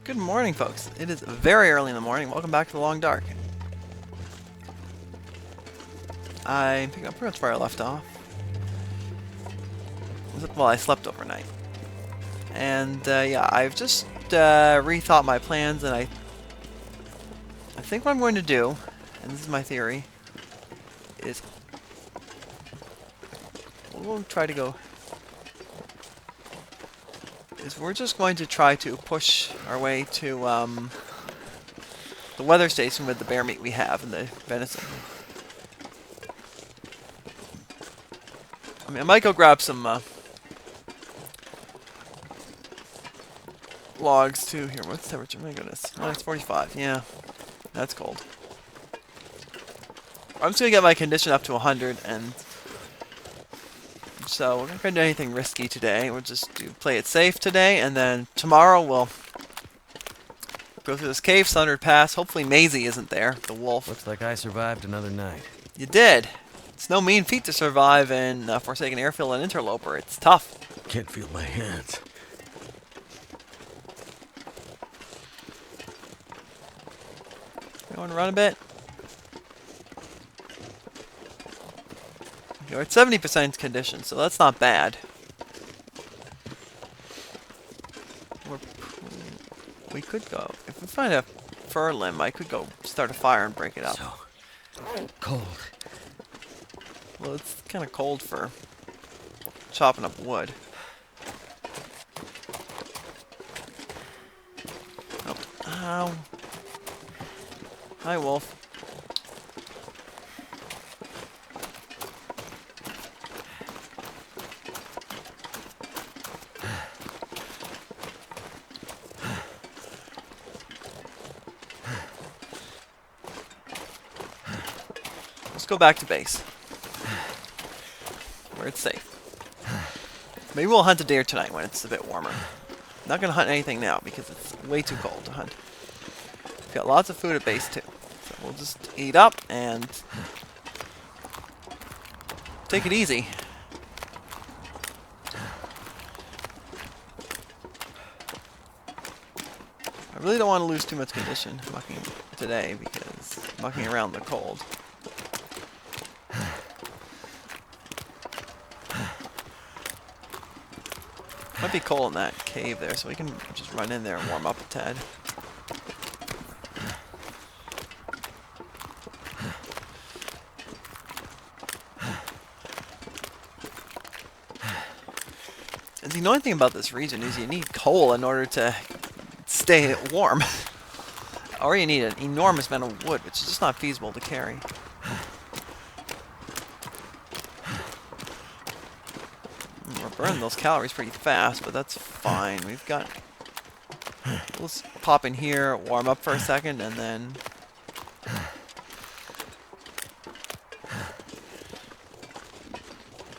Good morning, folks. It is very early in the morning. Welcome back to the Long Dark. I'm picking up pretty much where I left off. Well, I slept overnight. And, yeah, I've just rethought my plans, and I think what I'm going to do, and this is my theory, is we'll try to go... we're just going to try to push our way to the weather station with the bear meat we have and the venison. I mean, I might go grab some logs too. Here, what's the temperature? My goodness, -45. Yeah, that's cold. I'm just gonna get my condition up to 100, and so we're not gonna do anything risky today. We'll just play it safe today, and then tomorrow we'll go through this cave, Sundered Pass. Hopefully Mazey isn't there, the wolf. Looks like I survived another night. You did. It's no mean feat to survive in Forsaken Airfield and Interloper. It's tough. Can't feel my hands. You want to run a bit? You're at 70% condition, so that's not bad. We could go. If we find a fir limb, I could go start a fire and break it up. So cold. Well, it's kind of cold for chopping up wood. Oh, ow. Hi, wolf. Let's go back to base, where it's safe. Maybe we'll hunt a deer tonight when it's a bit warmer. Not gonna hunt anything now because it's way too cold to hunt. We've got lots of food at base too, so we'll just eat up and take it easy. I really don't want to lose too much condition mucking today because mucking around in the cold. Might be cold in that cave there, so we can just run in there and warm up a tad. And the annoying thing about this region is you need coal in order to stay warm. Or you need an enormous amount of wood, which is just not feasible to carry. We're burning those calories pretty fast, but that's fine. We've got... Let's pop in here, warm up for a second, and then...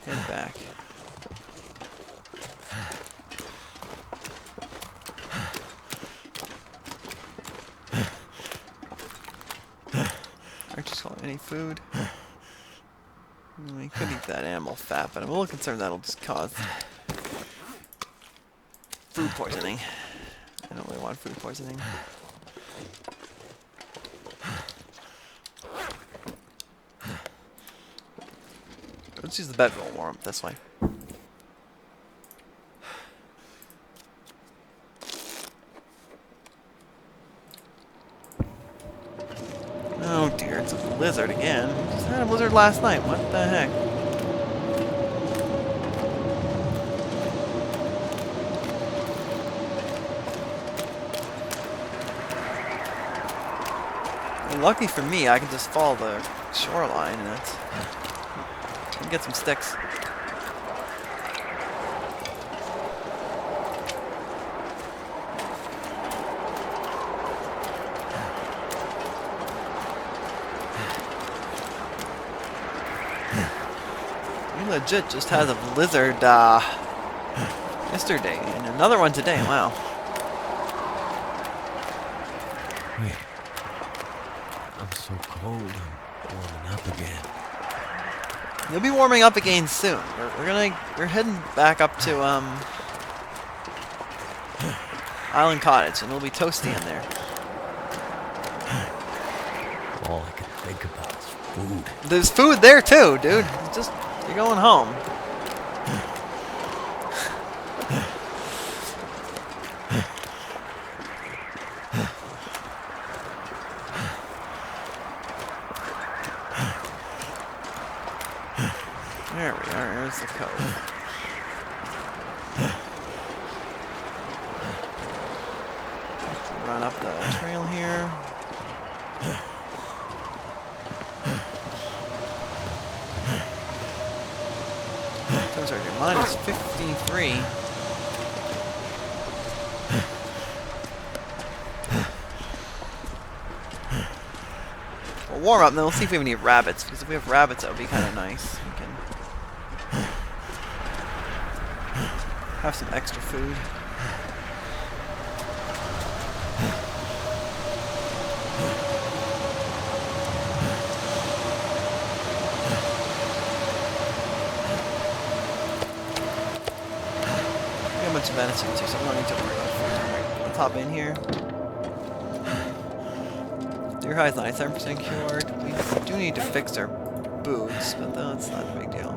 head back. Just call it any food. We could eat that animal fat, but I'm a little concerned that'll just cause food poisoning. I don't really want food poisoning. Let's use the bedroll warm up this way. Oh dear, it's a blizzard again. We just had a blizzard last night. What the heck? And lucky for me, I can just follow the shoreline and it's... I can get some sticks. Legit just has a blizzard yesterday and another one today. Wow. Wait. I'm so cold. I'm warming up again. You'll be warming up again soon. We're heading back up to Island cottage, and it'll be toasty in there. All I can think about is food. There's food there too, dude. You're going home. There we are. There's the cove. Run up the trail here. Those are good. Mine is 53. We'll warm up, and then we'll see if we have any rabbits. Because if we have rabbits, that would be kind of nice. We can have some extra food. We got a bunch of venison too, so we don't need to worry about food. Alright, let's hop in here. Deer hide is 97% cured. We do need to fix our boots, but that's not a big deal.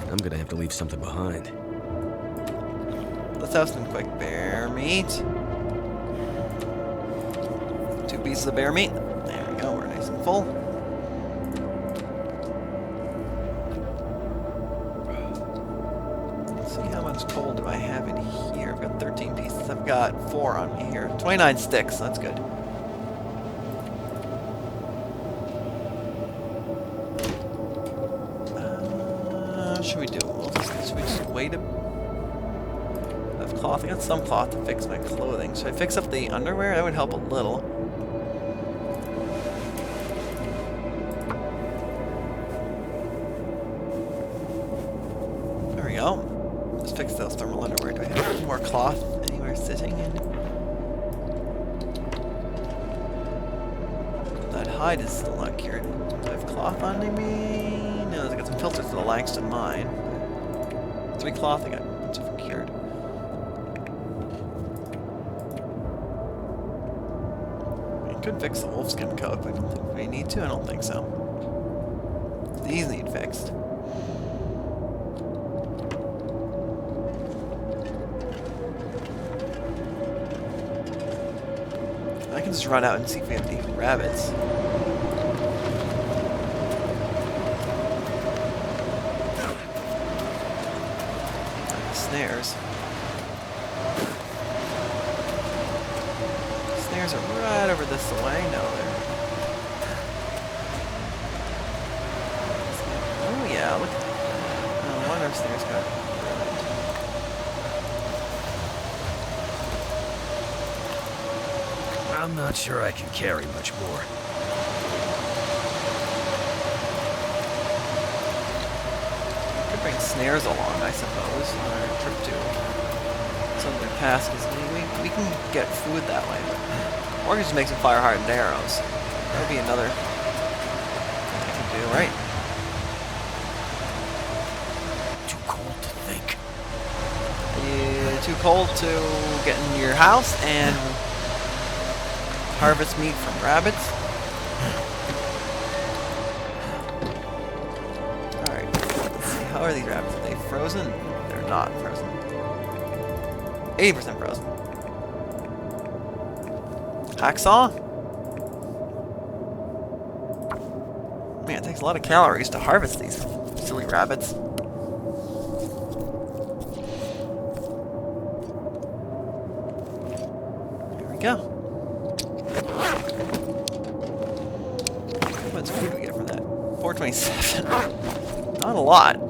I'm gonna have to leave something behind. Let's have some quick bear meat. 2 pieces of bear meat. There we go, we're nice and full. Let's see, how much coal do I have in here? I've got 13 pieces. I've got 4 on me here. 29 sticks, that's good. What should we do? Should we just wait a... I have cloth. I got some cloth to fix my clothing. Should I fix up the underwear? That would help a little. There we go. Just fix those thermal underwear. Do I have any more cloth anywhere sitting in? That hide is still not cured. Do I have cloth on me? No, I got some filters for the Langston mine. 3 cloth, I got a bunch of them cured. We could fix the wolfskin coat, but I don't think we need to. I don't think so. These need fixed. I can just run out and see if we have any rabbits. Snares. Snares are right over this way. No, they're... Oh yeah, look at that. No wonder snares got ruined. I'm not sure I can carry much more. Could bring snares along, I suppose, on our trip to some other pass, because we can get food that way. Or we can just make some fire-hardened arrows. That would be another thing I can do, right? Too cold to think. Too cold to get in your house and harvest meat from rabbits. How are these rabbits? Are they frozen? They're not frozen. 80% frozen. Hacksaw? Man, it takes a lot of calories to harvest these silly rabbits. There we go. How much food do we get from that? 427. Not a lot.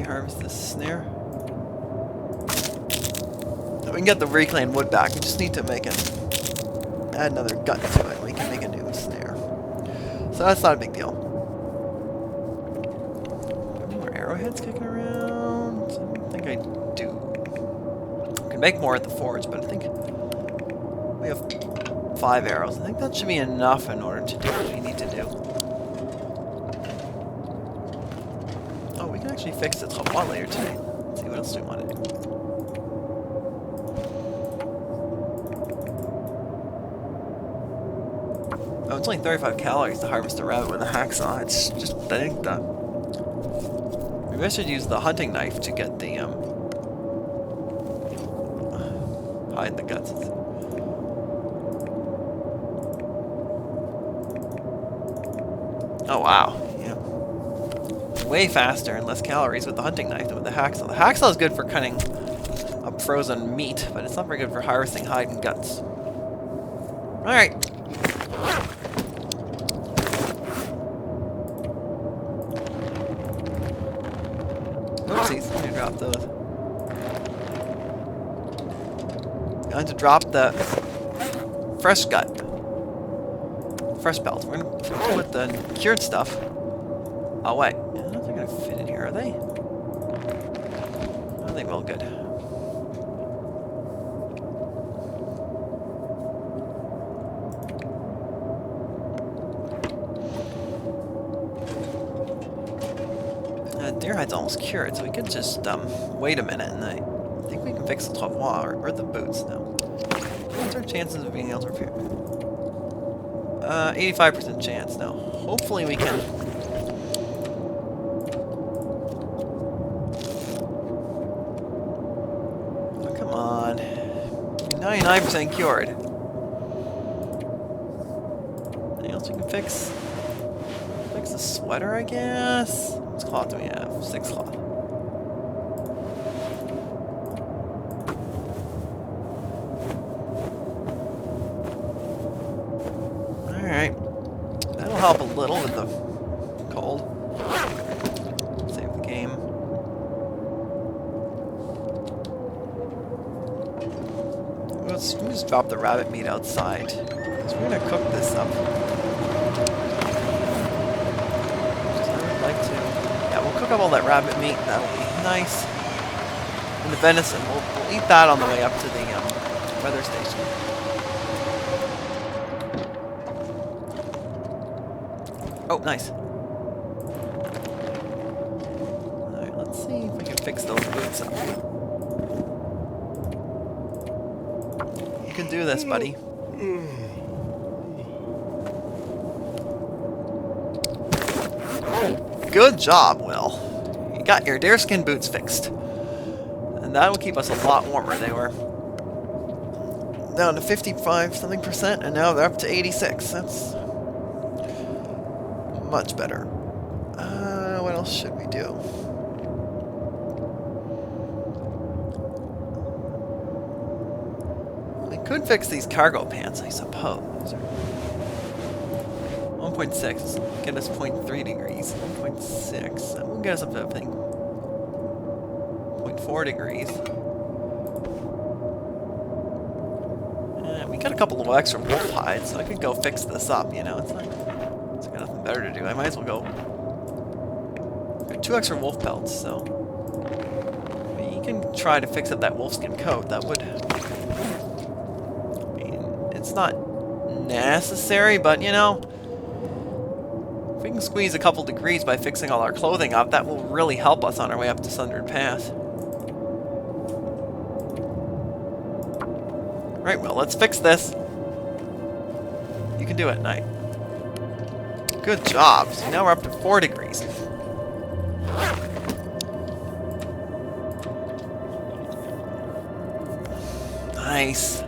Harvest this snare. So we can get the reclaimed wood back. We just need to make it add another gut to it. We can make a new snare. So that's not a big deal. Any more arrowheads kicking around? I don't think I do. I can make more at the forge, but I think we have 5 arrows. I think that should be enough in order to do what we need to do. Oh, we can actually fix the trapdoir later today. Let's see, what else do we want to do? Oh, it's only 35 calories to harvest a rabbit with a hacksaw. It's just, I think that... Maybe I should use the hunting knife to get the, hide the guts. Oh, wow. Yeah. Way faster and less calories with the hunting knife than with the hacksaw. The hacksaw is good for cutting up frozen meat, but it's not very good for harvesting hide and guts. Alright. Oopsies, I'm gonna drop those. Going to drop the fresh gut. Fresh pelt. We're gonna put the cured stuff. Oh wait, I don't think they're gonna fit in here, are they? Oh, they will. Good. Deer hide's almost cured, so we could just wait a minute, and I think we can fix the trapdoir or the boots now. What's our chances of being able to repair? 85% chance now. Hopefully we can. Oh, come on. 99% cured. Anything else we can fix? Fix the sweater, I guess. What cloth do we have? 6 cloth. Alright. That'll help a little with the cold. Save the game. Let's just drop the rabbit meat outside. Because we're going to cook this up. Cook up all that rabbit meat, that'll be nice. And the venison, we'll eat that on the way up to the weather station. Oh, nice. Alright, let's see if we can fix those boots up. You can do this, buddy. Good job, Will. You got your deerskin boots fixed. And that will keep us a lot warmer. They were down to 55-something%, and now they're up to 86. That's much better. What else should we do? We could fix these cargo pants, I suppose. 1.6, get us 0.3 degrees. 1.6, that will get us up to, I think, 0.4 degrees. And we got a couple of extra wolf hides, so I could go fix this up, you know. It's got nothing better to do. I might as well go. Got 2 extra wolf pelts, so we can try to fix up that wolfskin coat. That would, I mean, it's not necessary, but you know, if we can squeeze a couple degrees by fixing all our clothing up, that will really help us on our way up to Sundered Pass. Right, well, let's fix this. You can do it, Knight. Good job. So now we're up to 4 degrees. Nice.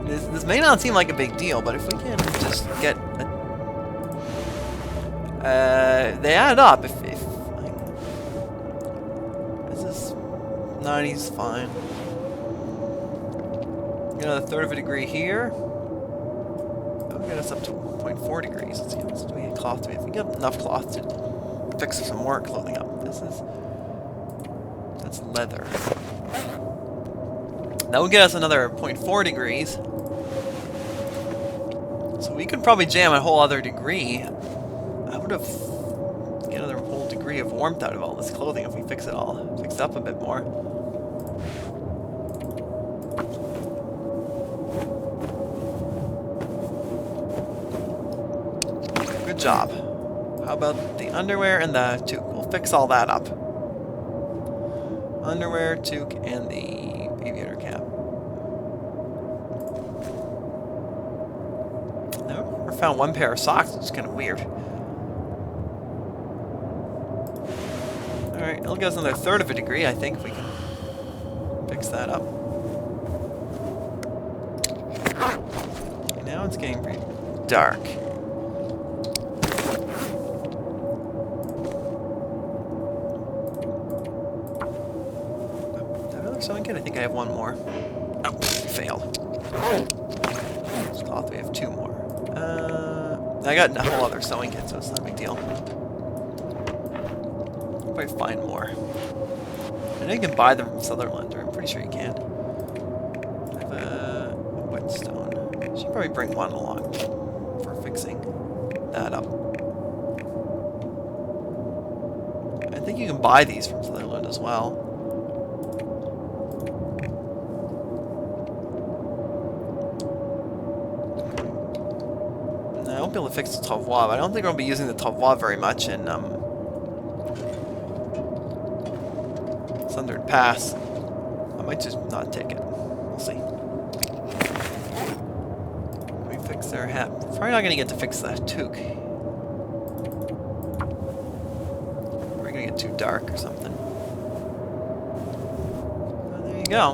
This may not seem like a big deal, but if we can just get they add up. If this is 90's fine. Get another 1/3 of a degree here. That'll get us up to 0.4 degrees. Let's see how much do we have cloth to be. If we get enough cloth to fix some more clothing up. That's leather. That will get us another 0.4 degrees. So we could probably jam a whole other degree. I would have get another whole degree of warmth out of all this clothing if we fix it up a bit more. Good job. How about the underwear and the toque? We'll fix all that up. Underwear, toque, and the aviator cap. I found one pair of socks, which is kind of weird. Alright, it'll give us another third of a degree, I think, if we can fix that up. Okay, now it's getting pretty dark. So I think I have one more. Oh, failed. This cloth, we have two more. I got a whole other sewing kit, so it's not a big deal. I'll probably find more. I know you can buy them from Sutherland, or I'm pretty sure you can. I have a whetstone. I should probably bring one along for fixing that up. I think you can buy these from Sutherland as well. I won't be able to fix the travois, but I don't think I'll be using the travois very much in Sundered Pass. I might just not take it. We'll see. Can we fix their hat? Probably not going to get to fix the toque. We're going to get too dark or something. Oh, there you go.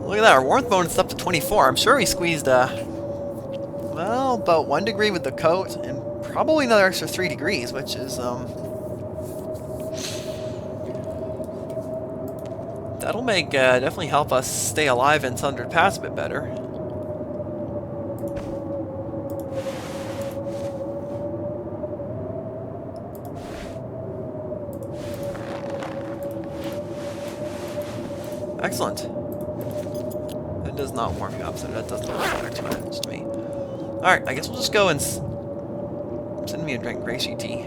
Look at that, our warmth bonus is up to 24. I'm sure we squeezed well, about 1 degree with the coat, and probably another extra 3 degrees, which is, that'll make, definitely help us stay alive in Sundered Pass a bit better. Excellent. That does not warm me up, so that doesn't matter too much to me. Alright, I guess we'll just go and send me a drink Reishi tea.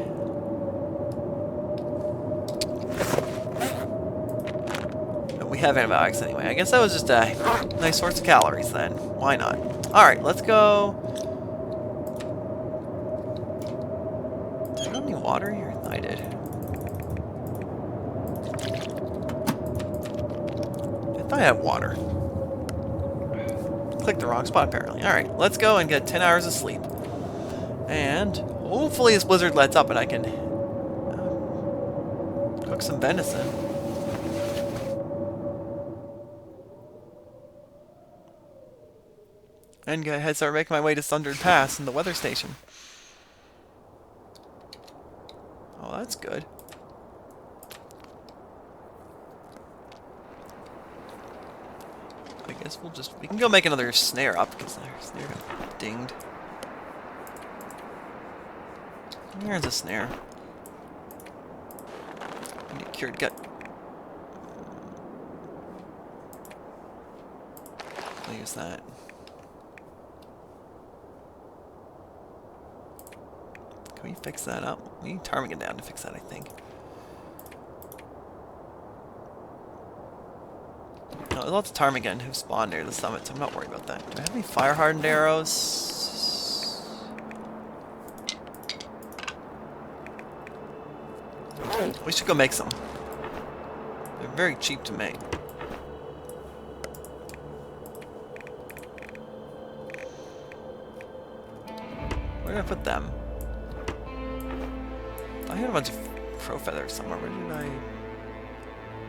But we have antibiotics anyway. I guess that was just a nice source of calories then. Why not? Alright, let's go. Did I have any water here? I did. I thought I had water. Clicked the wrong spot apparently. Alright, let's go and get 10 hours of sleep. And hopefully this blizzard lets up and I can cook some venison. And go ahead, start making my way to Sundered Pass in the weather station. Oh, that's good. I guess we can go make another snare up, because our snare got dinged. There's a snare. I need a cured gut. I'll use that. Can we fix that up? We need Ptarmigan down to fix that, I think. No, there's lots of ptarmigan who spawn near the summit, so I'm not worried about that. Do I have any fire-hardened arrows? We should go make some. They're very cheap to make. Where did I put them? I had a bunch of crow feathers somewhere. Where did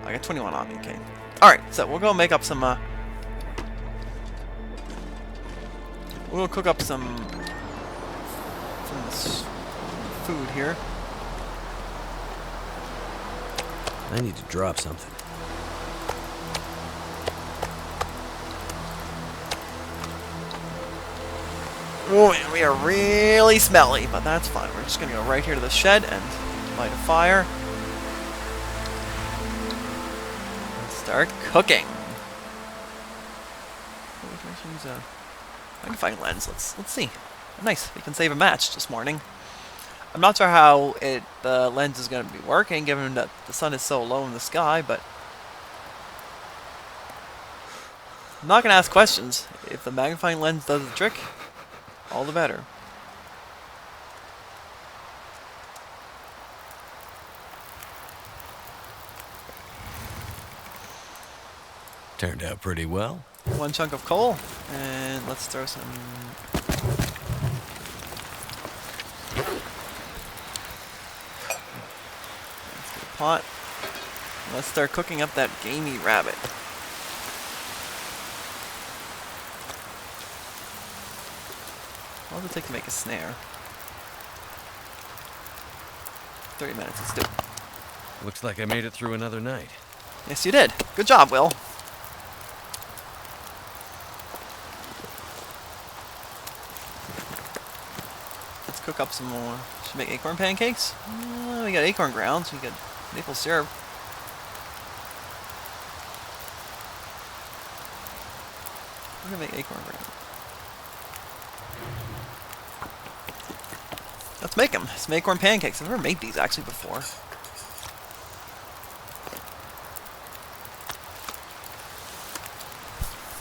I got 21 on me, okay. Alright, so we'll go make up some, we'll cook up some food here. I need to drop something. Oh man, we are really smelly, but that's fine. We're just gonna go right here to the shed and light a fire. Let's Start cooking. Use a magnifying lens. Let's see. Nice. We can save a match this morning. I'm not sure how the lens is going to be working, given that the sun is so low in the sky, but I'm not going to ask questions. If the magnifying lens does the trick, all the better. Turned out pretty well. One chunk of coal, and let's throw some... Let's get a pot. Let's start cooking up that gamey rabbit. What does it take to make a snare? 30 minutes, let's do it. Looks like I made it through another night. Yes, you did. Good job, Will. Let's cook up some more. Should we make acorn pancakes? We got acorn grounds. We got maple syrup. We're gonna make acorn grounds. Let's make them. Some acorn pancakes. I've never made these actually before.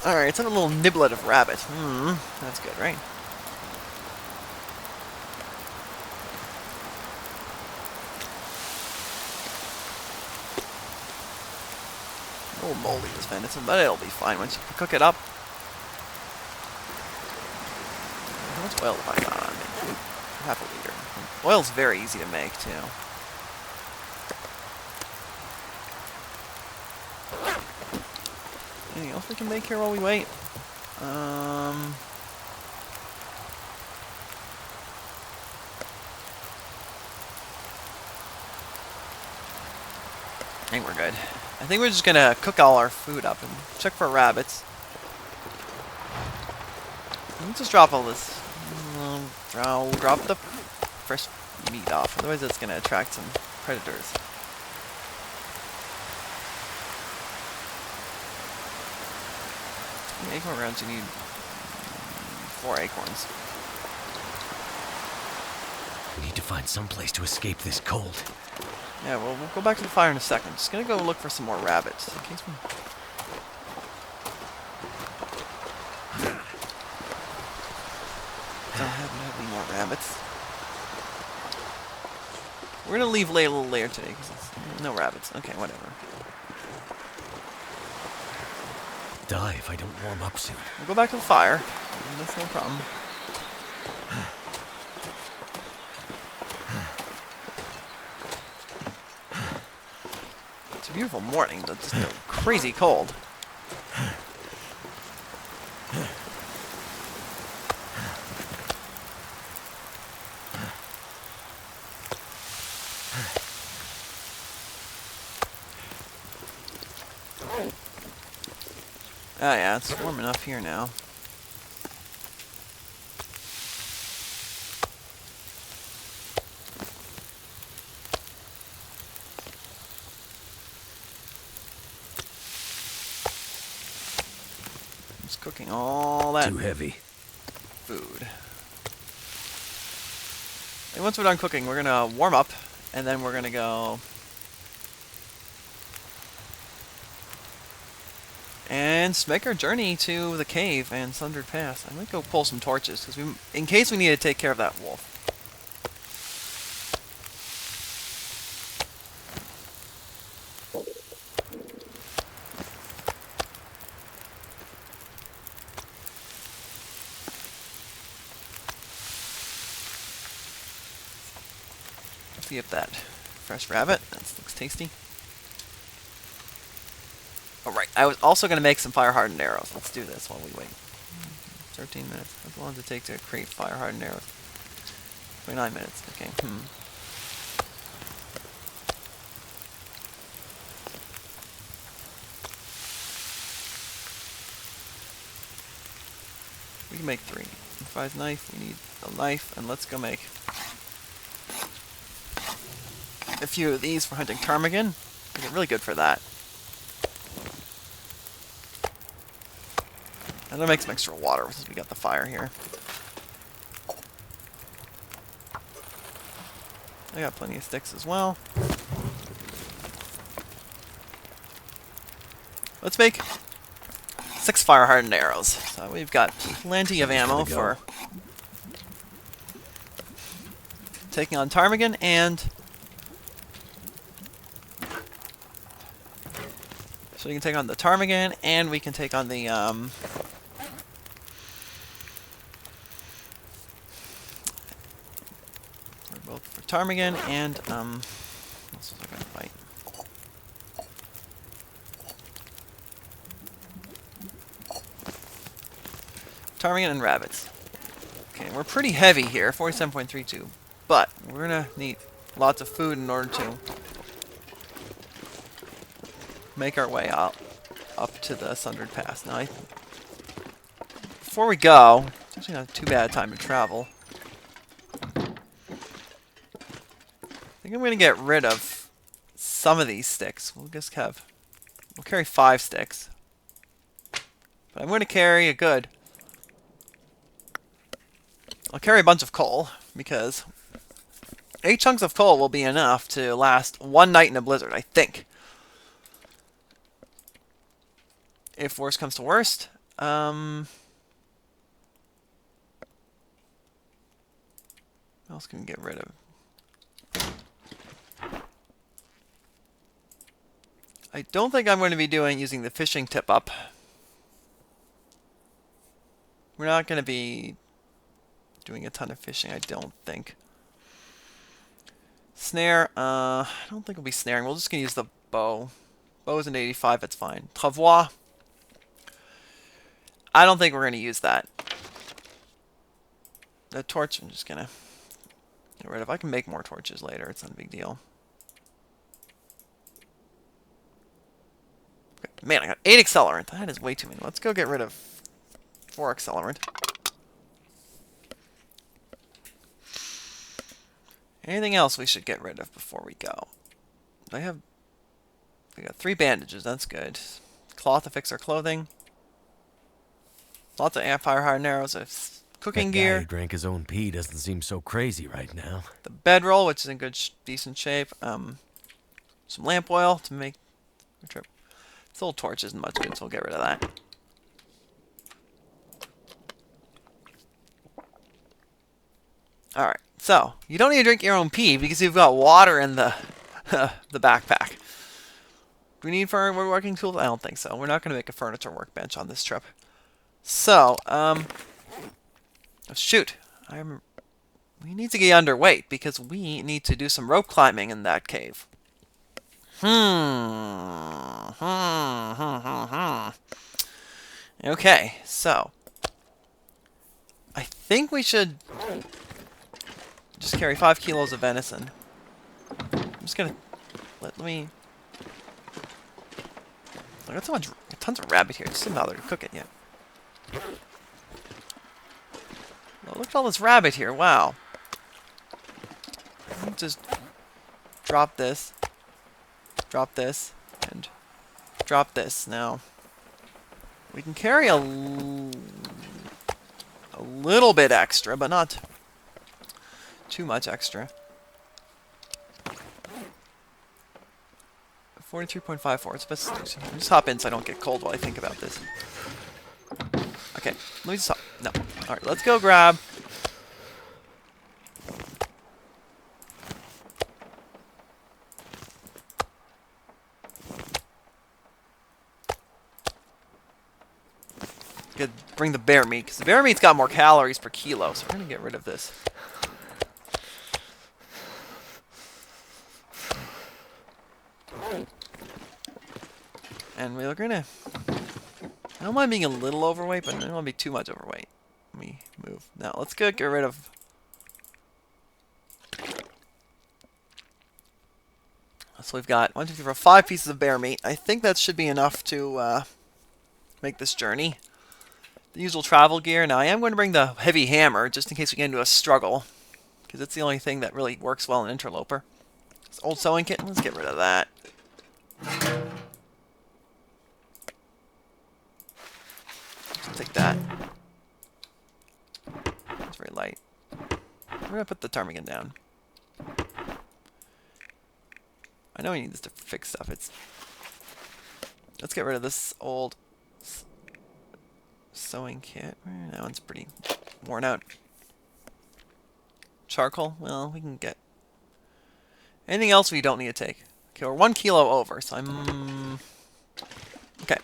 Alright, it's a little niblet of rabbit. That's good, right? A little moldy, this venison, but it'll be fine once you cook it up. How much oil have I got on me? Half a liter. Oil's very easy to make, too. Anything else we can make here while we wait? I think we're good. I think we're just gonna cook all our food up and check for rabbits. Let's just drop all this. I'll drop the fresh meat off, otherwise it's gonna attract some predators. How many acorn rounds you need? 4 acorns. We need to find some place to escape this cold. Yeah, well, we'll go back to the fire in a second. Just gonna go look for some more rabbits in case we... don't have any more rabbits. We're gonna leave a little later today because no rabbits. Okay, whatever. Die if I don't warm up soon. We'll go back to the fire. That's no problem. It's a beautiful morning, but just crazy cold. Oh yeah, it's warm enough here now. Just cooking all that Too heavy. food. And once we're done cooking, we're gonna warm up, and then we're gonna go and make our journey to the cave and Sundered Pass. I might go pull some torches because in case we need to take care of that wolf. Let's see if that fresh rabbit. That looks tasty. Alright, I was also going to make some fire-hardened arrows. Let's do this while we wait. 13 minutes. That's how long does it take to create fire-hardened arrows? 29 minutes. Okay. We can make 3. Improvised knife. We need a knife. And let's go make a few of these for hunting ptarmigan. They get really good for that. I'm gonna make some extra water since we got the fire here. I got plenty of sticks as well. Let's make 6 fire-hardened arrows. So we've got plenty of ammo for taking on ptarmigan, and so we can take on the ptarmigan, and we can take on the both for ptarmigan and what else was I gonna fight? Ptarmigan and rabbits. Okay, we're pretty heavy here, 47.32, but we're gonna need lots of food in order to make our way up to the Sundered Pass. Now, before we go, it's actually not too bad a time to travel. I think I'm going to get rid of some of these sticks. We'll carry 5 sticks. But I'm going to carry I'll carry a bunch of coal, because 8 chunks of coal will be enough to last 1 night in a blizzard, I think. If worst comes to worst. What else can we get rid of? I don't think I'm going to be using the fishing tip up. We're not going to be doing a ton of fishing, I don't think. Snare, I don't think we'll be snaring. We're just going to use the bow. Bow is an 85, that's fine. Travois, I don't think we're going to use that. The torch, I'm just going to get rid of. I can make more torches later, it's not a big deal. Okay. Man, I got 8 accelerant. That is way too many. Let's go get rid of 4 accelerant. Anything else we should get rid of before we go? We got 3 bandages, that's good. Cloth to fix our clothing. Lots of fire hardened arrows, cooking That guy gear. who drank his own pee doesn't seem so crazy right now. The bedroll, which is in good, decent shape. Some lamp oil to make the trip. This old torch isn't much good, so we'll get rid of that. Alright, so you don't need to drink your own pee because you've got water in the the backpack. Do we need for our working tools? I don't think so. We're not going to make a furniture workbench on this trip. So, oh shoot. We need to get underweight because we need to do some rope climbing in that cave. Okay, so I think we should just carry 5 kilos of venison. I'm just gonna let me. I got tons of rabbit here. Just didn't bother to cook it yet. Well, look at all this rabbit here. Wow. Let me just drop this, and drop this. Now we can carry a little bit extra, but not too much extra. 43.54. It's best. Just hop in so I don't get cold while I think about this. Okay, let me just hop. No. All right, let's go grab. Good. Bring the bear meat because the bear meat's got more calories per kilo, so we're gonna get rid of this. And we're gonna. I don't mind being a little overweight, but I don't want to be too much overweight. Let me move. Now, let's go get rid of. So we've got 1, 2, 3, 4, 5 pieces of bear meat. I think that should be enough to make this journey. The usual travel gear. Now, I am going to bring the heavy hammer just in case we get into a struggle, because it's the only thing that really works well in Interloper. This old sewing kit. Let's get rid of that. take that. It's very light. We're gonna put the ptarmigan down. I know we need this to fix stuff. Let's get rid of this old sewing kit. That one's pretty worn out. Charcoal? Well, we can get anything else we don't need to take. Okay, we're 1 kilo over, so I'm... Okay.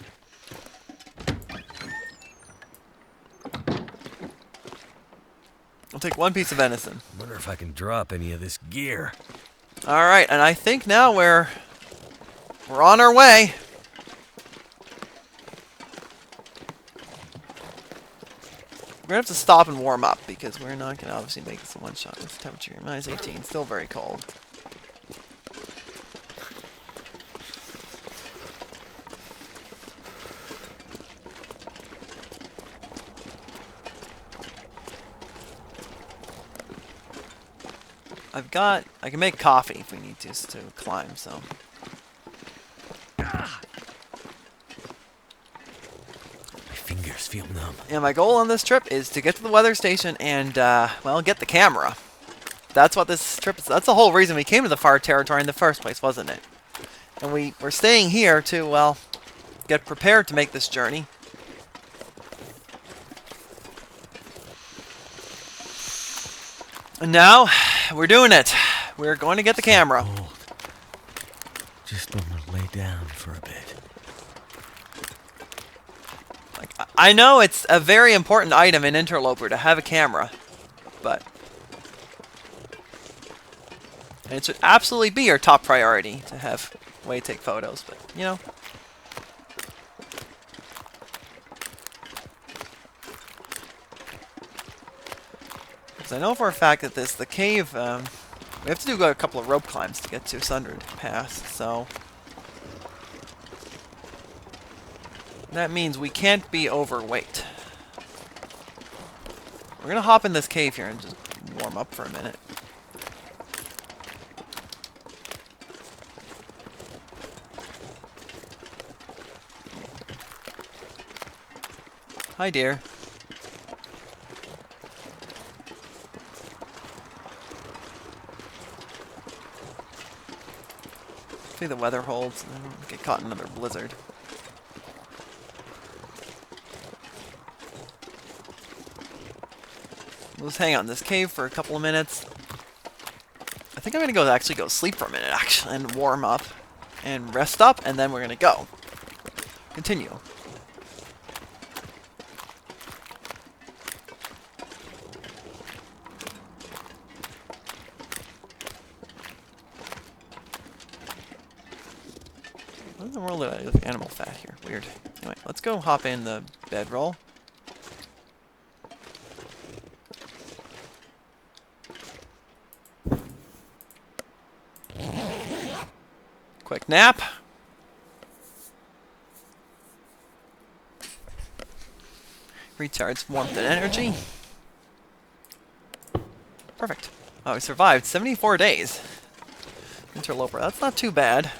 I'll take 1 piece of venison. Wonder if I can drop any of this gear. Alright, and I think now we're on our way. We're going to have to stop and warm up because we're not going to obviously make this a one-shot. What's the temperature? -18. Still very cold. I can make coffee if we need to climb, so. My fingers feel numb. Yeah, my goal on this trip is to get to the weather station and, well, get the camera. That's what this trip is. That's the whole reason we came to the far territory in the first place, wasn't it? And we're staying here to, well, get prepared to make this journey. And now, we're doing it. We're going to get the camera. Cold. Just want to lay down for a bit. Like, I know it's a very important item in Interloper to have a camera, but... And it should absolutely be your top priority to have a way to take photos, but, you know... Because I know for a fact that the cave, we have to do a couple of rope climbs to get to Sundered Pass, so... That means we can't be overweight. We're gonna hop in this cave here and just warm up for a minute. Hi, dear. Hopefully the weather holds and I don't get caught in another blizzard. We'll just hang out in this cave for a couple of minutes. I think I'm gonna actually go sleep for a minute, actually, and warm up and rest up, and then we're gonna go. Continue. What in the world did I do with animal fat here? Weird. Anyway, let's go hop in the bedroll. Quick nap. Recharge warmth and energy. Perfect. Oh, we survived 74 days. Interloper, that's not too bad.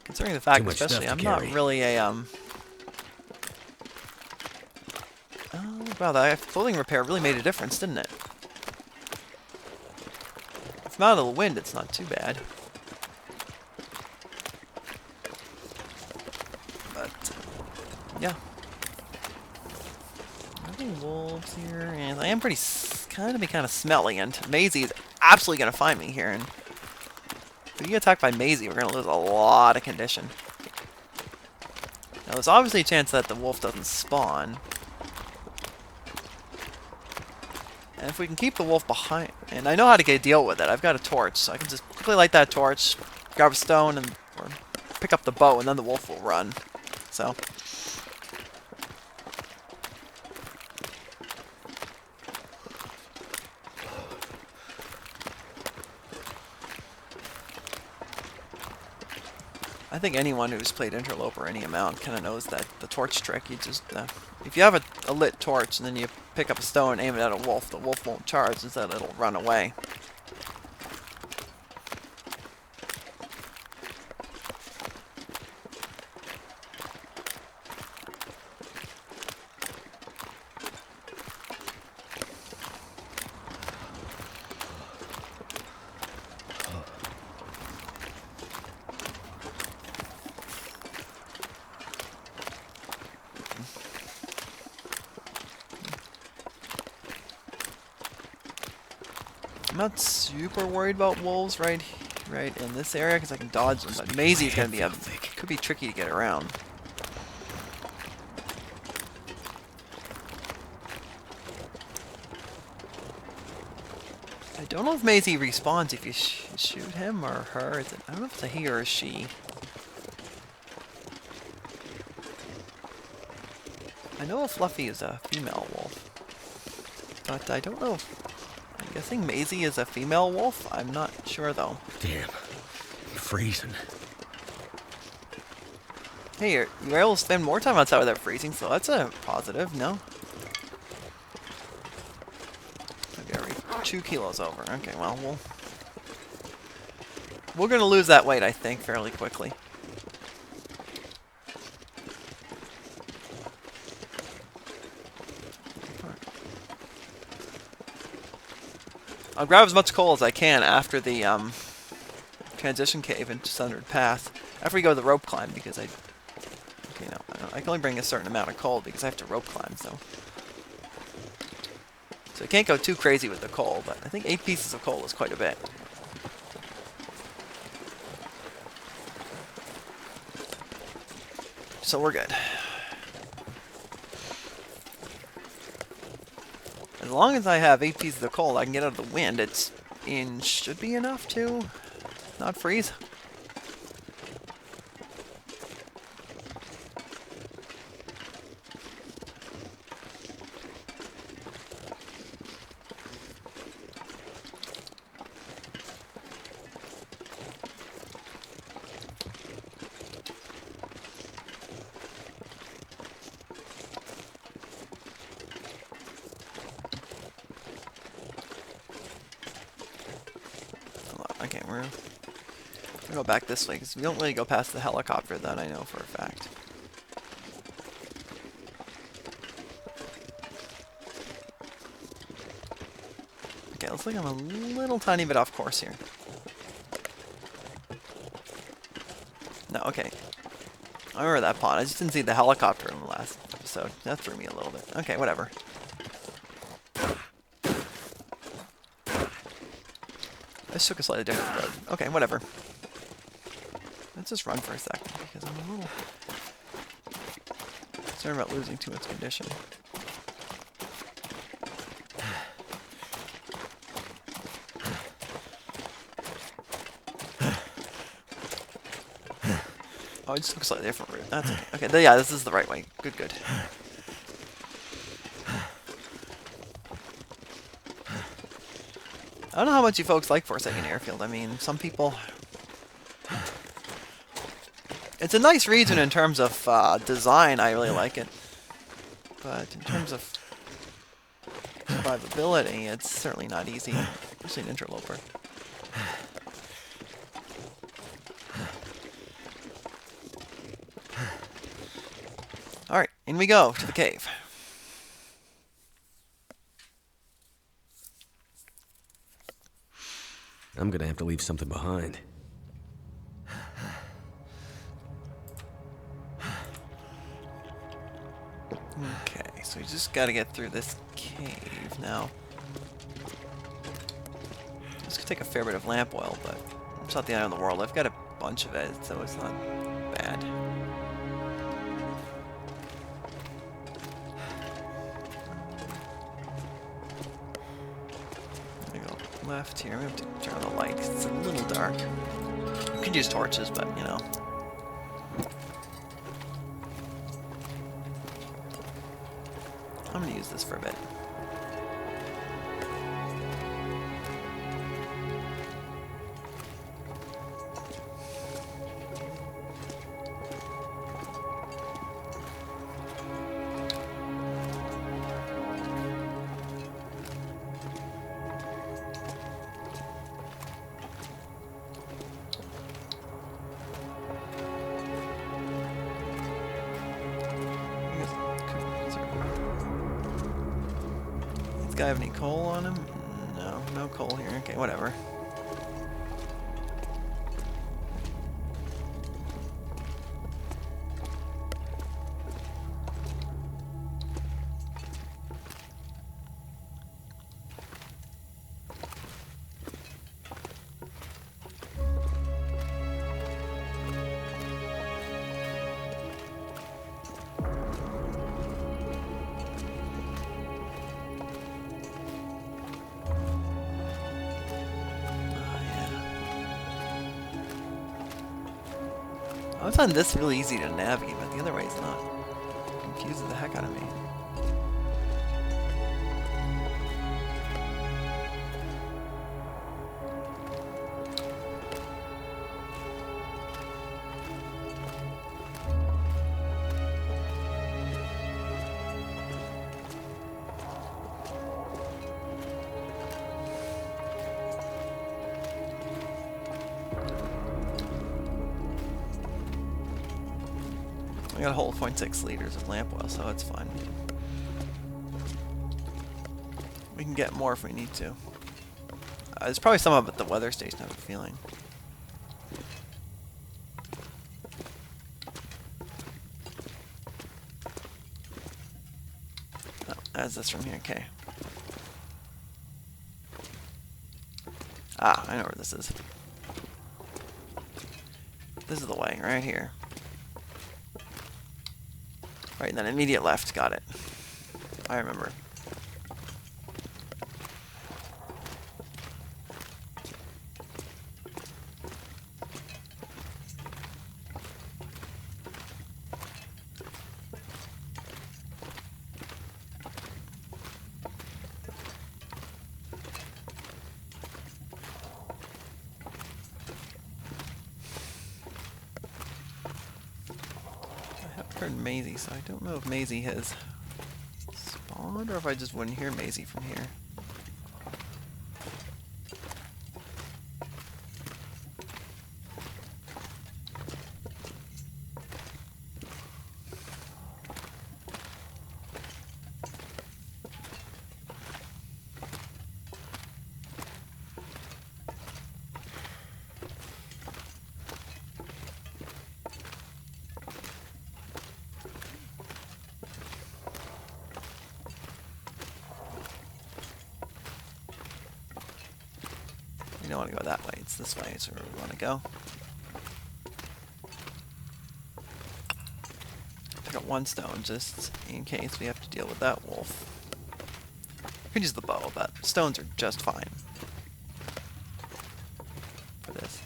Considering the fact, especially, I'm not really a, Oh, wow, that clothing repair really made a difference, didn't it? If I'm out of the wind, it's not too bad. But, yeah. Any wolves here? And I am kind of smelly, and Mazey is absolutely going to find me here, and if we get attacked by Mazey, we're going to lose a lot of condition. Now, there's obviously a chance that the wolf doesn't spawn. And if we can keep the wolf behind... And I know how to deal with it. I've got a torch, so I can just quickly light that torch, grab a stone, or pick up the bow, and then the wolf will run. So... I think anyone who's played Interloper any amount kind of knows that the torch trick. You just, if you have a lit torch and then you pick up a stone and aim it at a wolf, the wolf won't charge, instead it'll run away. not super worried about wolves right in this area because I can dodge them, but Mazey's gonna be could be tricky to get around. I don't know if Mazey respawns if you shoot him or her. I don't know if it's a he or a she. I know a Fluffy is a female wolf, but I don't know. I'm guessing Mazey is a female wolf. I'm not sure though. Damn, I'm freezing. Hey, you're able to spend more time outside without freezing, so that's a positive, no? Okay, 2 kilos over. Okay, well, we're gonna lose that weight, I think, fairly quickly. I'll grab as much coal as I can after the transition cave into Sundered Path. After we go to the rope climb, because I can only bring a certain amount of coal because I have to rope climb, so I can't go too crazy with the coal, but I think 8 pieces of coal is quite a bit. So we're good. As long as I have 8 pieces of coal I can get out of the wind, should be enough to not freeze. Okay, we're gonna go back this way because we don't really go past the helicopter, that I know for a fact. Okay, looks like I'm a little tiny bit off course here. No, okay. I remember that pond. I just didn't see the helicopter in the last episode. That threw me a little bit. Okay, whatever. I just took a slightly different road. Okay, whatever. Let's just run for a second, because I'm a little concerned about losing too much condition. Oh, I just took a slightly different route. That's okay. Okay, yeah, this is the right way. Good, good. I don't know how much you folks like Forsaken Airfield. I mean, some people... It's a nice region in terms of design. I really like it. But in terms of survivability, it's certainly not easy. Especially an Interloper. Alright, in we go to the cave. I'm gonna have to leave something behind. Okay, so we just gotta get through this cave now. This could take a fair bit of lamp oil, but it's not the end of the world. I've got a bunch of it, so it's not bad. I'm gonna go left here. We have to turn on the light 'cause it's a little dark. You could use torches, but you know. I'm gonna use this for a bit. Guy have any coal on him? No, no coal here. Okay, whatever. I find this really easy to navigate, but the other way is not. It confuses the heck out of me. I got a whole 0.6 liters of lamp oil, so it's fine. We can get more if we need to. There's probably some up at the weather station, I have a feeling. Oh, that's this from here, okay. Ah, I know where this is. This is the way, right here. Right, and then immediate left, got it. I remember. Heard Mazey, so I don't know if Mazey has spawned or if I just wouldn't hear Mazey from here. We don't want to go that way, it's this way, it's where we want to go. Pick up one stone just in case we have to deal with that wolf. We can use the bow, but stones are just fine for this.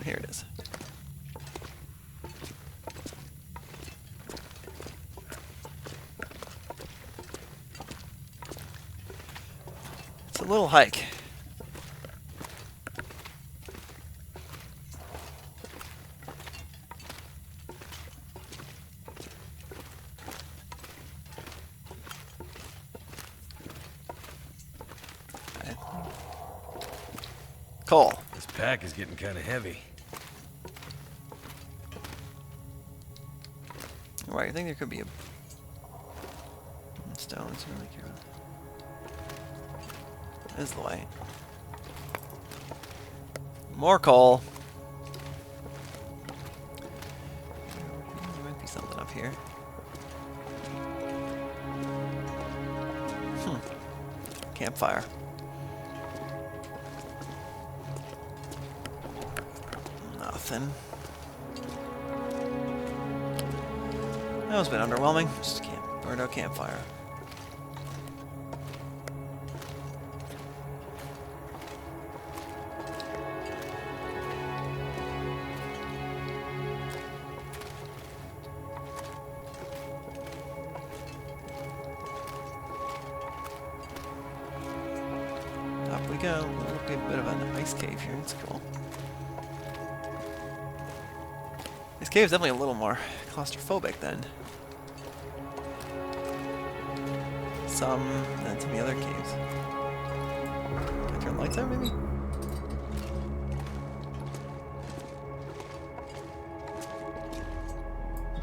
Here it is. It's a little hike. Okay. Coal. This pack is getting kind of heavy. Right, I think there could be a stones. Really care. This is the way. More coal. There might be something up here. Campfire. Nothing. That was a bit underwhelming. Just burn out campfire. Up we go. We'll be a bit of an ice cave here. It's cool. This cave is definitely a little more claustrophobic than some of the other caves. Can I turn lights out, maybe?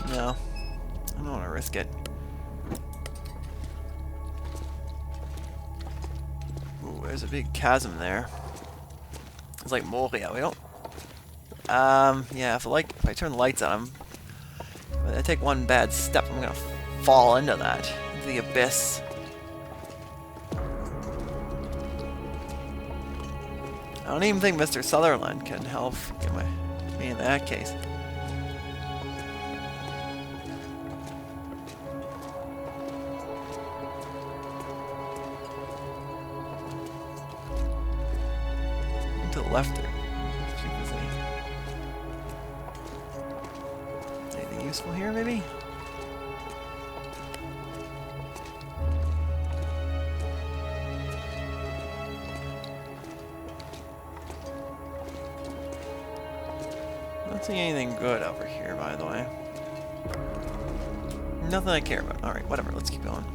No. I don't want to risk it. Ooh, there's a big chasm there. It's like Moria. We don't... yeah, if I turn the lights on, if I take one bad step, I'm gonna fall into that, into the abyss. I don't even think Mr. Sutherland can help me in that case. To the left there. See if there's anything useful here, maybe? Not seeing anything good over here, by the way. Nothing I care about. Alright, whatever, let's keep going.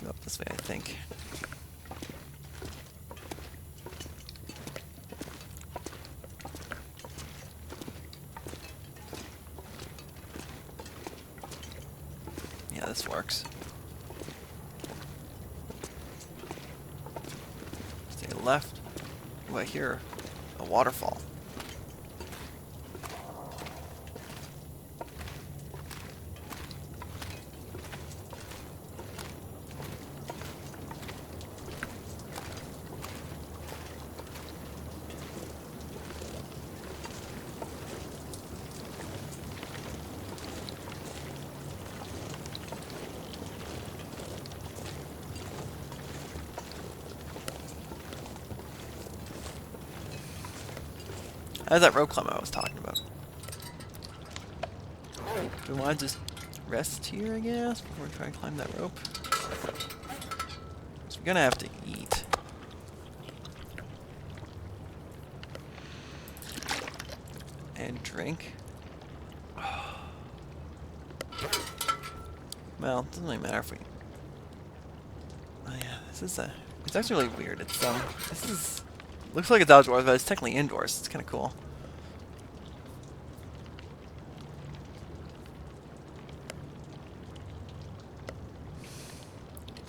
Up this way, I think. Yeah, this works. Stay left. Ooh, I hear a waterfall. How's that rope climb I was talking about? Do we want to just rest here, I guess, before we try and climb that rope? So we're gonna have to eat. And drink. Well, it doesn't really matter if we... Oh yeah, this is a... It's actually really weird. It's, this is... Looks like it's outdoors, but it's technically indoors. It's kind of cool.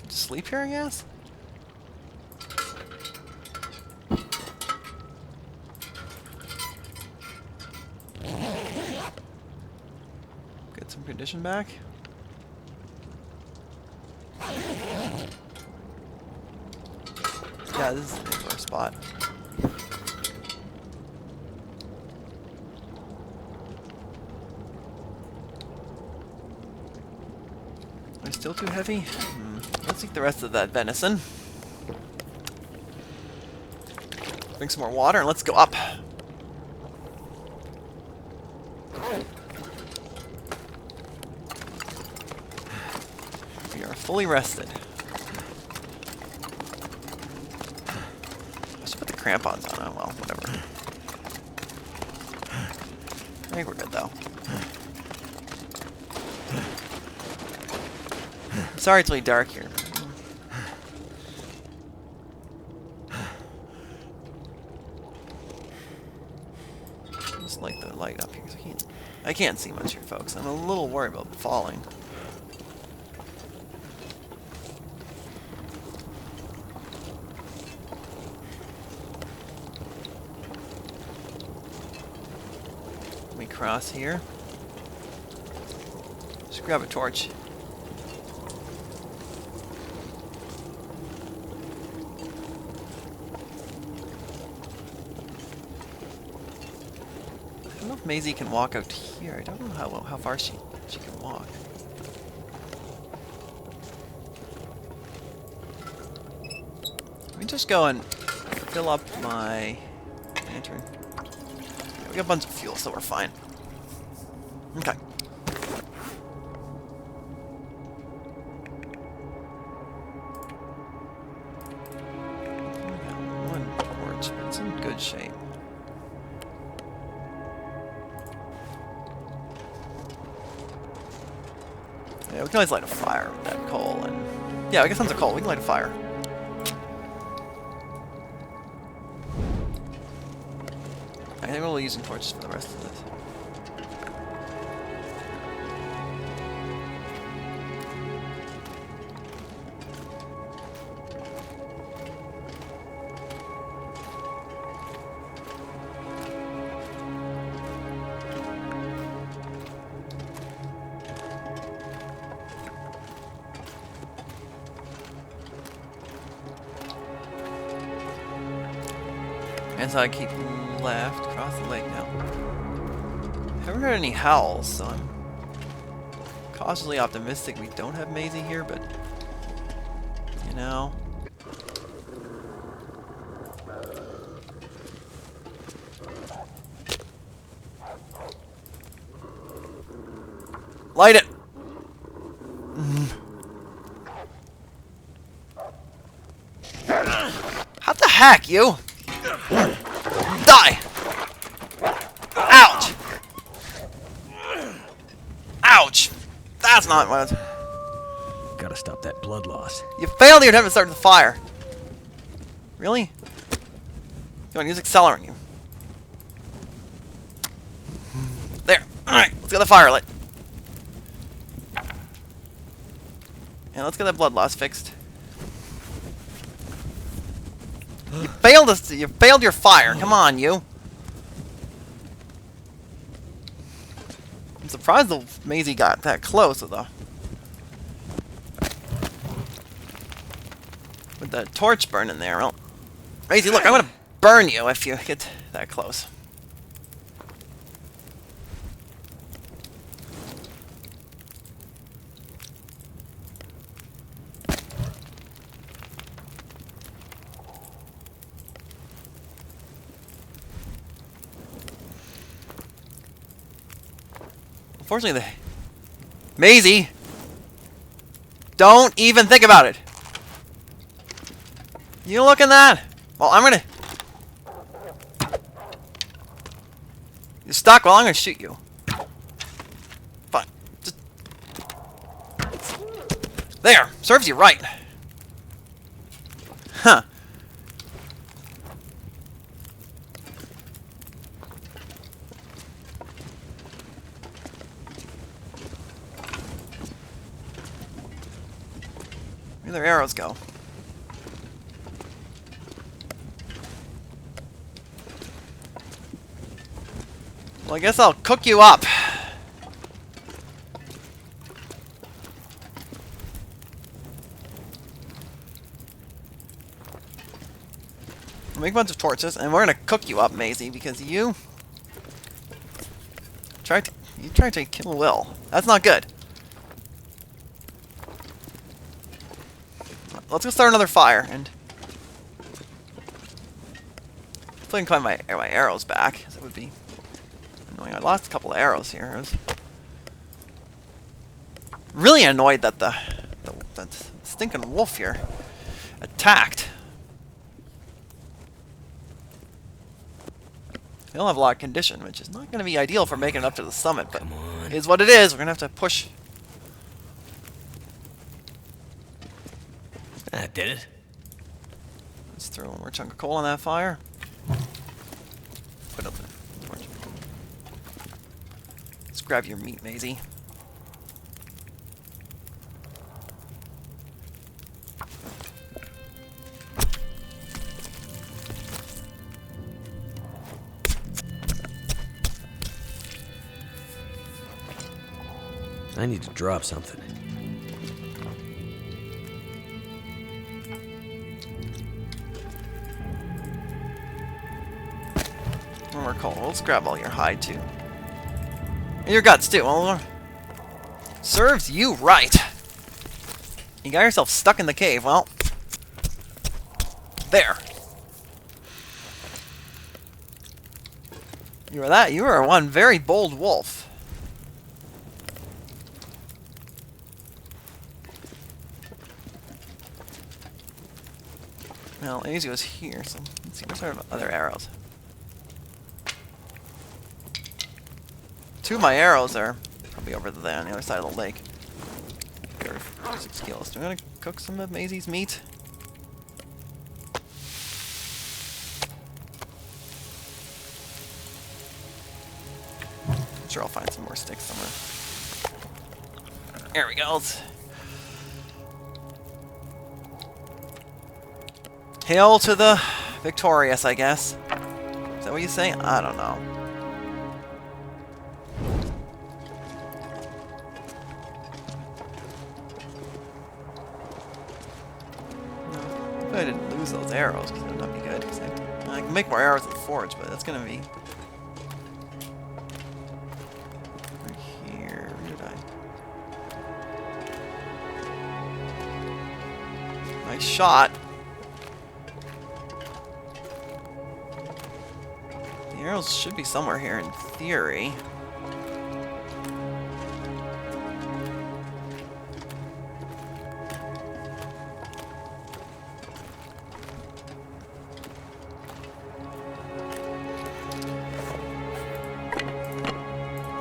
Just sleep here, I guess? Get some condition back. Yeah, this is an indoor spot. Are they still too heavy? Let's eat the rest of that venison. Drink some more water and let's go up. We are fully rested. I should put the crampons on. Oh well, whatever. I think we're good though. Sorry it's really dark here. Just like the light up here. I can't see much here, folks. I'm a little worried about falling. Let me cross here. Just grab a torch. I don't know if Mazey can walk out here. I don't know how far she can walk. Let me just go and fill up my lantern. There We got a bunch of fuel, so we're fine. Okay. We got one torch, but it's in good shape. Yeah, we can always light a fire with that coal, and yeah, I guess tons of coal. We can light a fire. I think we'll be using torches for the rest of this. As I keep left across the lake now. Haven't heard any howls, so I'm cautiously optimistic we don't have Mazey here, but you know. Light it! How the heck, you? Die! Ouch! Ouch! That's not what I was... Gotta stop that blood loss. You failed your attempt to start the fire! Really? You want to use accelerant, you. There! Alright, let's get the fire lit. And let's get that blood loss fixed. You failed us. You failed your fire. Come on, you. I'm surprised the Mazey got that close with the torch burning there. Well, Mazey, look, I'm gonna burn you if you get that close. Unfortunately, the Mazey, don't even think about it. You look at that? Well, I'm gonna. You're stuck. Well, I'm gonna shoot you. Fine. Just there. Serves you right. Huh. Where their arrows go? Well, I guess I'll cook you up. We'll make a bunch of torches, and we're gonna cook you up, Mazey, because you tried to kill Will. That's not good. Let's go start another fire, and hopefully I can find my arrows back, because it would be annoying. I lost a couple of arrows here. I was really annoyed that that stinking wolf here attacked. They don't have a lot of condition, which is not going to be ideal for making it up to the summit, but it is what it is. We're going to have to push. That did it. Let's throw one more chunk of coal on that fire. Put up the torch. Let's grab your meat, Mazey. I need to drop something. One more coal. Let's grab all your hide too. And your guts too. Well, serves you right. You got yourself stuck in the cave. Well, there. You are that. You are one very bold wolf. Well, Mazey was here, so let's see what sort of other arrows. 2 of my arrows are probably over there on the other side of the lake. 6 kills. Do we want to cook some of Mazey's meat? I'm sure I'll find some more sticks somewhere. There we go. Hail to the victorious, I guess. Is that what you say? I don't know. I didn't lose those arrows, because that would not be good. Cause I can make more arrows in the forge, but that's going to be... right here. Where did I... Nice shot. The arrows should be somewhere here in theory.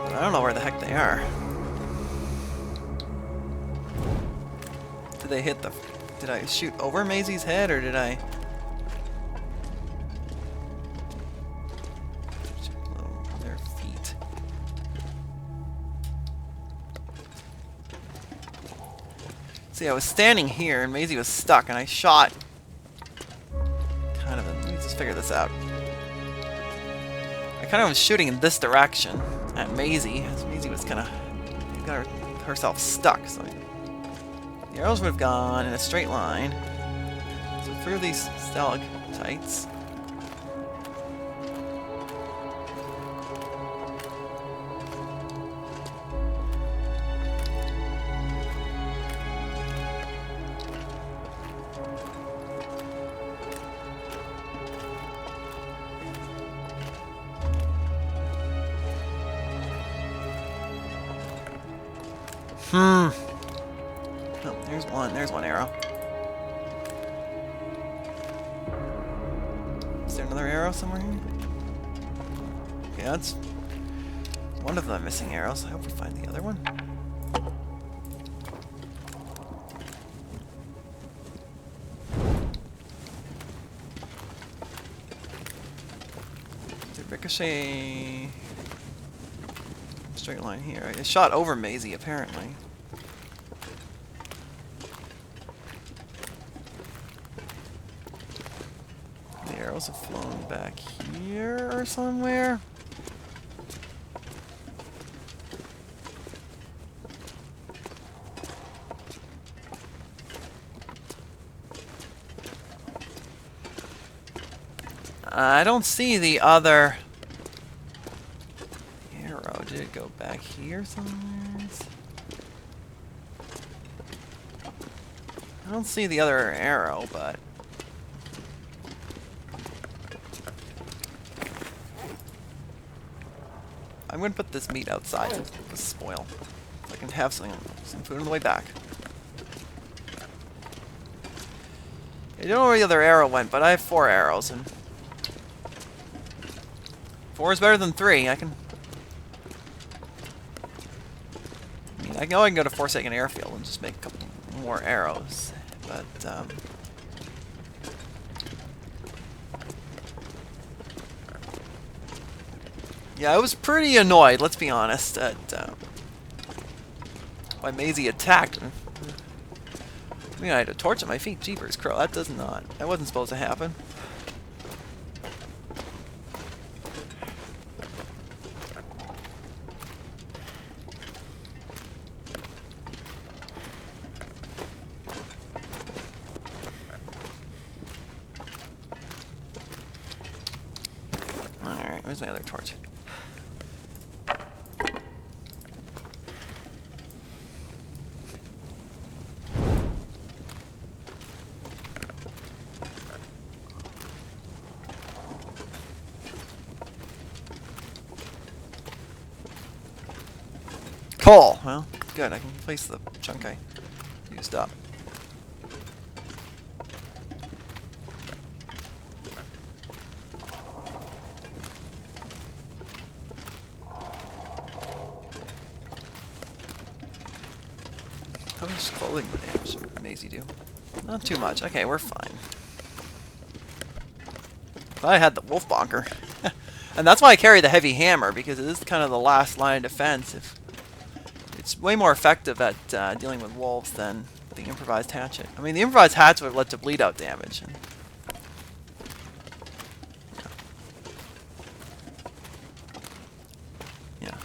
I don't know where the heck they are. Did they hit the... Did I shoot over Mazey's head, or did I... Their feet. See, I was standing here, and Mazey was stuck, and I shot... Kind of... Let me just figure this out. I kind of was shooting in this direction at Mazey, as Mazey was kind of got herself stuck. So the arrows would have gone in a straight line. So through these stalactites. Oh, there's one arrow. Is there another arrow somewhere here? Okay, that's one of the missing arrows. I hope we find the other one. Did ricochet... Straight line here. It shot over Mazey, apparently. The arrows have flown back here or somewhere. I don't see the other... Did it go back here somewhere? I don't see the other arrow, but... I'm going to put this meat outside so it doesn't spoil. So I can have some food on the way back. I don't know where the other arrow went, but I have 4 arrows, and... 4 is better than 3. I know I can go to Forsaken Airfield and just make a couple more arrows, but yeah, I was pretty annoyed, let's be honest, at why Mazey attacked. I mean, I had a torch at my feet, jeepers crow, that wasn't supposed to happen. Where's my other torch? Coal. Well, good. I can replace the chunk I used up. How much clothing damage would Mazey do? Not too much. Okay, we're fine. If I had the wolf bonker. And that's why I carry the heavy hammer, because it is kind of the last line of defense. It's way more effective at dealing with wolves than the improvised hatchet. I mean, the improvised hatchet would have led to bleed out damage. And yeah.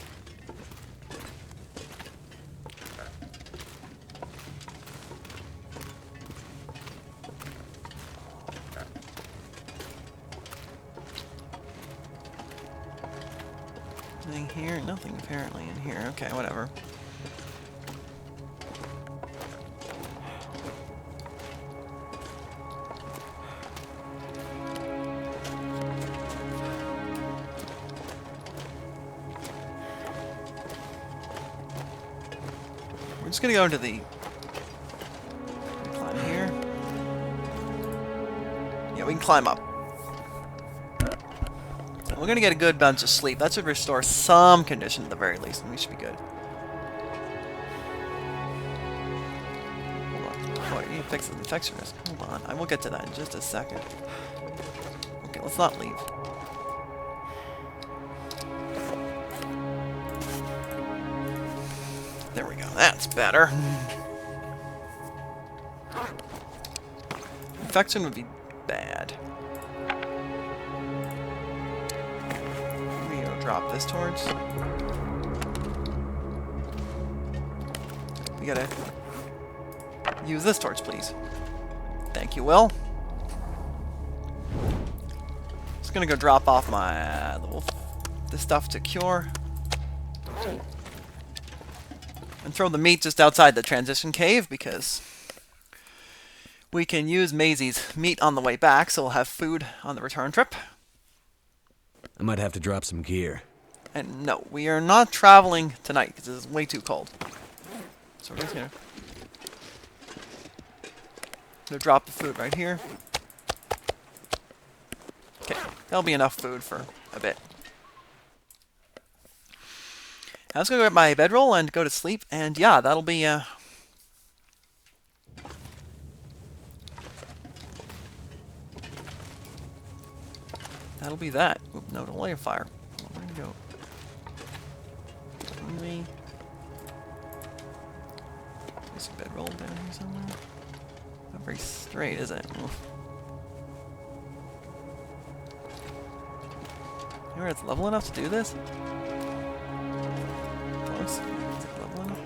Anything here? Nothing apparently in here. Okay, whatever. We're just gonna go into the climb here. Yeah, we can climb up. We're gonna get a good bunch of sleep. That should restore some condition at the very least, and we should be good. Hold on. Oh, I need to fix the infection risk. Hold on. I will get to that in just a second. Okay, let's not leave. There we go. That's better. Infection would be bad. Drop this torch. We gotta use this torch, please. Thank you, Will. Just gonna go drop off my this stuff to cure. And throw the meat just outside the transition cave, because we can use Mazey's meat on the way back, so we'll have food on the return trip. I might have to drop some gear. And no, we are not traveling tonight because it's way too cold. So we're just gonna drop the food right here. Okay, that'll be enough food for a bit. I was gonna go get my bedroll and go to sleep, and yeah, that'll be that'll be that. Oop, no, don't light a fire. Where do you go? Me. There's a bedroll down here somewhere. Not very straight, is it? Oof. You know, it's level enough to do this? Close. Is it level enough?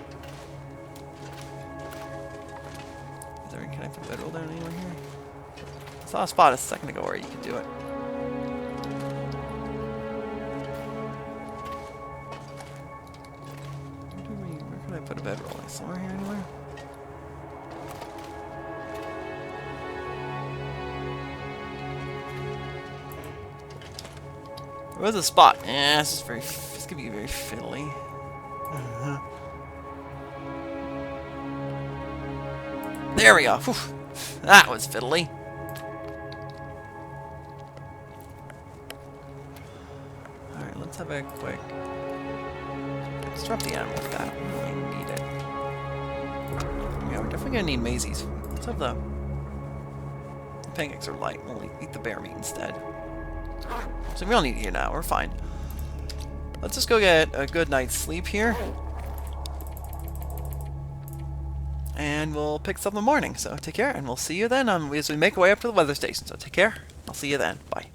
Can I put a bedroll down anywhere here? I saw a spot a second ago where you could do it. Where could I put a bedroll? Somewhere here anywhere? There was a spot. Yeah, this could be very fiddly. There we go. Whew. That was fiddly. Alright, let's have a quick... Let's drop the animal fat. We don't really need it. Yeah, we're definitely gonna need Mazey's. Let's have the pancakes are light. We'll eat the bear meat instead. So we don't need to eat now. We're fine. Let's just go get a good night's sleep here. And we'll pick this up in the morning. So take care, and we'll see you then as we make our way up to the weather station. So take care. I'll see you then. Bye.